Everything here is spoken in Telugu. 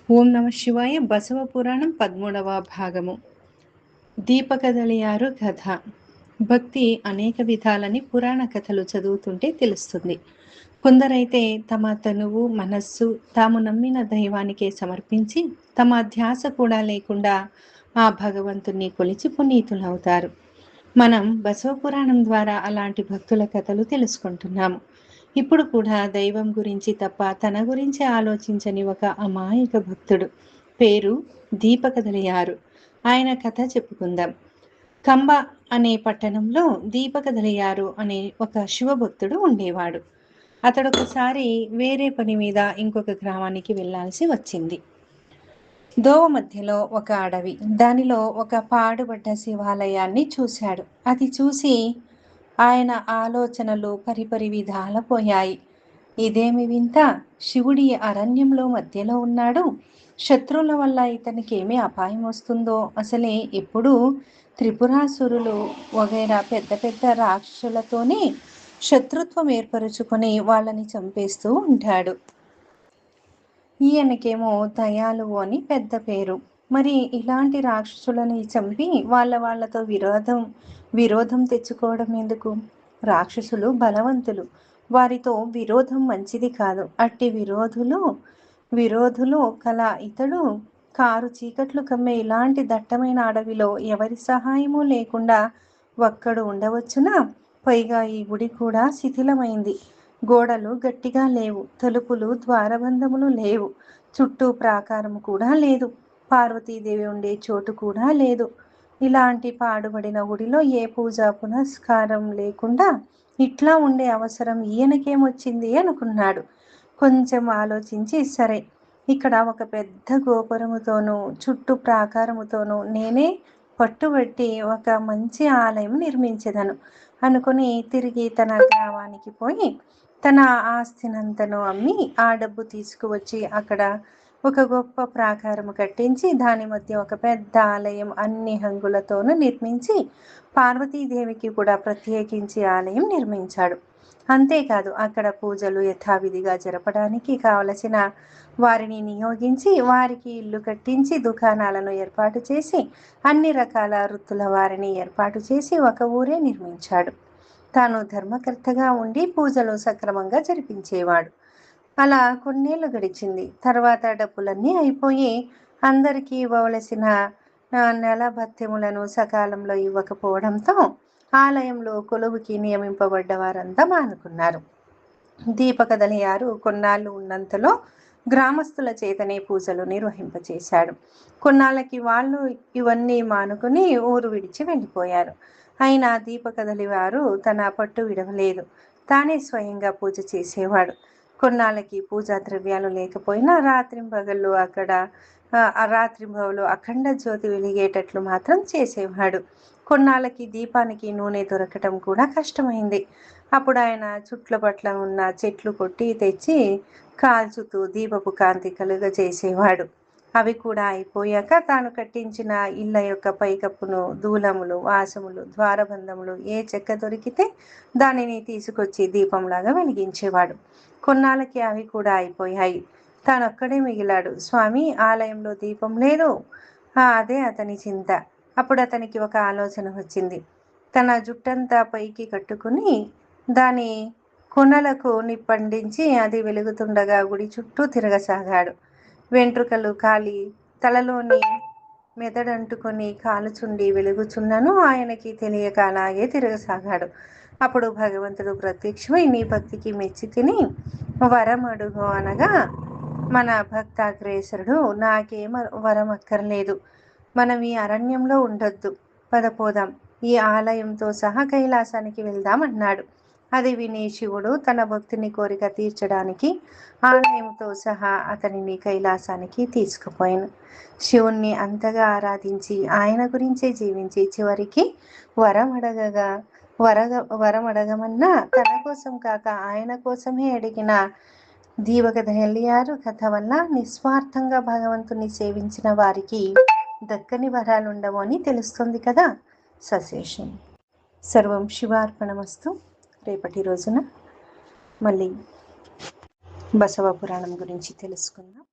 ఓం నమ శివాయ. బసవ పురాణం 13వ భాగము. దీపకదలియారు కథ. భక్తి అనేక విధాలని పురాణ కథలు చదువుతుంటే తెలుస్తుంది. కొందరైతే తమ తనువు మనస్సు తాము నమ్మిన దైవానికే సమర్పించి తమ ధ్యాస కూడా లేకుండా ఆ భగవంతుణ్ణి కొలిచి పునీతులవుతారు. మనం బసవ పురాణం ద్వారా అలాంటి భక్తుల కథలు తెలుసుకుంటున్నాము. ఇప్పుడు కూడా దైవం గురించి తప్ప తన గురించి ఆలోచించని ఒక అమాయక భక్తుడు, పేరు దీపకదలియారు. ఆయన కథ చెప్పుకుందాం. కంబ అనే పట్టణంలో దీపకదలియారు అనే ఒక శివభక్తుడు ఉండేవాడు. అతడు ఒకసారి వేరే పని మీద ఇంకొక గ్రామానికి వెళ్ళాల్సి వచ్చింది. దోవ మధ్యలో ఒక అడవి, దానిలో ఒక పాడుబడ్డ శివాలయాన్ని చూశాడు. అది చూసి ఆయన ఆలోచనలు పరిపరి విధాల పోయాయి. ఇదేమి వింత, శివుడి అరణ్యంలో మధ్యలో ఉన్నాడు. శత్రువుల వల్ల ఇతనికి ఏమి అపాయం వస్తుందో, అసలే ఎప్పుడూ త్రిపురాసురులు వగైరా పెద్ద పెద్ద రాక్షసులతోనే శత్రుత్వం ఏర్పరుచుకొని వాళ్ళని చంపేస్తూ ఉంటాడు. ఈయనకేమో దయాలువు అని పెద్ద పేరు. మరి ఇలాంటి రాక్షసులని చంపి వాళ్ళతో విరోధం తెచ్చుకోవడం ఎందుకు? రాక్షసులు బలవంతులు, వారితో విరోధం మంచిది కాదు. అట్టి విరోధులు కల ఇతడు కారు చీకట్లు కమ్మే ఇలాంటి దట్టమైన అడవిలో ఎవరి సహాయము లేకుండా ఒక్కడు ఉండవచ్చునా? పైగా ఈ గుడి కూడా శిథిలమైంది. గోడలు గట్టిగా లేవు, తలుపులు ద్వారబంధములు లేవు, చుట్టూ ప్రాకారము కూడా లేదు, పార్వతీదేవి ఉండే చోటు కూడా లేదు. ఇలాంటి పాడుబడిన గుడిలో ఏ పూజ పునస్కారం లేకుండా ఇట్లా ఉండే అవసరం ఈయనకేమొచ్చింది అనుకున్నాడు. కొంచెం ఆలోచించి, సరే, ఇక్కడ ఒక పెద్ద గోపురముతోనూ చుట్టూ ప్రాకారముతోనూ నేనే పట్టుబట్టి ఒక మంచి ఆలయం నిర్మించెదను అనుకుని తిరిగి తన గ్రామానికి పోయి తన ఆస్తినంతను అమ్మి ఆ డబ్బు తీసుకువచ్చి అక్కడ ఒక గొప్ప ప్రాకారము కట్టించి దాని మధ్య ఒక పెద్ద ఆలయం అన్ని హంగులతోనూ నిర్మించి పార్వతీదేవికి కూడా ప్రత్యేకించి ఆలయం నిర్మించాడు. అంతేకాదు, అక్కడ పూజలు యథావిధిగా జరపడానికి కావలసిన వారిని నియోగించి వారికి ఇల్లు కట్టించి దుకాణాలను ఏర్పాటు చేసి అన్ని రకాల వృత్తుల వారిని ఏర్పాటు చేసి ఒక ఊరే నిర్మించాడు. తాను ధర్మకర్తగా ఉండి పూజలు సక్రమంగా జరిపించేవాడు. అలా కొన్నేళ్ళు గడిచింది. తర్వాత డబ్బులన్నీ అయిపోయి అందరికీ ఇవ్వవలసిన నెల భత్యములను సకాలంలో ఇవ్వకపోవడంతో ఆలయంలో కొలువుకి నియమింపబడ్డ వారంతా మానుకున్నారు. దీపకదలియారు కొన్నాళ్ళు ఉన్నంతలో గ్రామస్తుల చేతనే పూజలు నిర్వహింపచేశాడు. కొన్నాళ్ళకి వాళ్ళు ఇవన్నీ మానుకుని ఊరు విడిచి వెళ్ళిపోయారు. అయినా దీపకదలివారు తన పట్టు విడవలేదు. తానే స్వయంగా పూజ చేసేవాడు. కొన్నాళ్ళకి పూజా ద్రవ్యాలు లేకపోయినా రాత్రింబగళ్ళు రాత్రింబవలు అఖండ జ్యోతి వెలిగేటట్లు మాత్రం చేసేవాడు. కొన్నాళ్ళకి దీపానికి నూనె దొరకటం కూడా కష్టమైంది. అప్పుడు ఆయన చుట్ల పట్ల ఉన్న చెట్లు కొట్టి తెచ్చి కాల్చుతూ దీపపు కాంతి కలుగజేసేవాడు. అవి కూడా అయిపోయాక తాను కట్టించిన ఇళ్ళ యొక్క పైకప్పును దూలములు, వాసములు, ద్వారబంధములు ఏ చెక్క దొరికితే దానిని తీసుకొచ్చి దీపంలాగా వెలిగించేవాడు. కొన్నాళ్ళకి అవి కూడా అయిపోయాయి. తానొక్కడే మిగిలాడు. స్వామి, ఆలయంలో దీపం లేదు. అదే అతని చింత. అప్పుడు అతనికి ఒక ఆలోచన వచ్చింది. తన జుట్టంతా పైకి కట్టుకుని దాని కొనలకు నిప్పండించి అది వెలుగుతుండగా గుడి చుట్టూ తిరగసాగాడు. వెంట్రుకలు కాలి తలలోని మెదడంటుకొని కాలుచుండి వెలుగుచున్నను ఆయనకి తెలియక అలాగే తిరగసాగాడు. అప్పుడు భగవంతుడు ప్రత్యక్షమై, నీ భక్తికి మెచ్చి తిని వరం అడుగు అనగా, మన భక్తాగ్రేసరుడు, నాకేం వరం అక్కర్లేదు, మనం ఈ అరణ్యంలో ఉండొద్దు, పదపోదాం, ఈ ఆలయంతో సహా కైలాసానికి వెళ్దాం అన్నాడు. అది విని శివుడు తన భక్తుని కోరిక తీర్చడానికి ఆలయంతో సహా అతనిని కైలాసానికి తీసుకుపోయాను. శివుణ్ణి అంతగా ఆరాధించి ఆయన గురించే జీవించి చివరికి వరం అడగమన్నా తన కోసం కాక ఆయన కోసమే అడిగిన దీపకదలియారు కథ వల్ల నిస్వార్థంగా భగవంతుని సేవించిన వారికి దక్కని వరాలుండవు అని తెలుస్తుంది కదా. సశేషం. సర్వం శివార్పణమస్తు. రేపటి రోజున మళ్ళీ బసవ పురాణం గురించి తెలుసుకుందాం.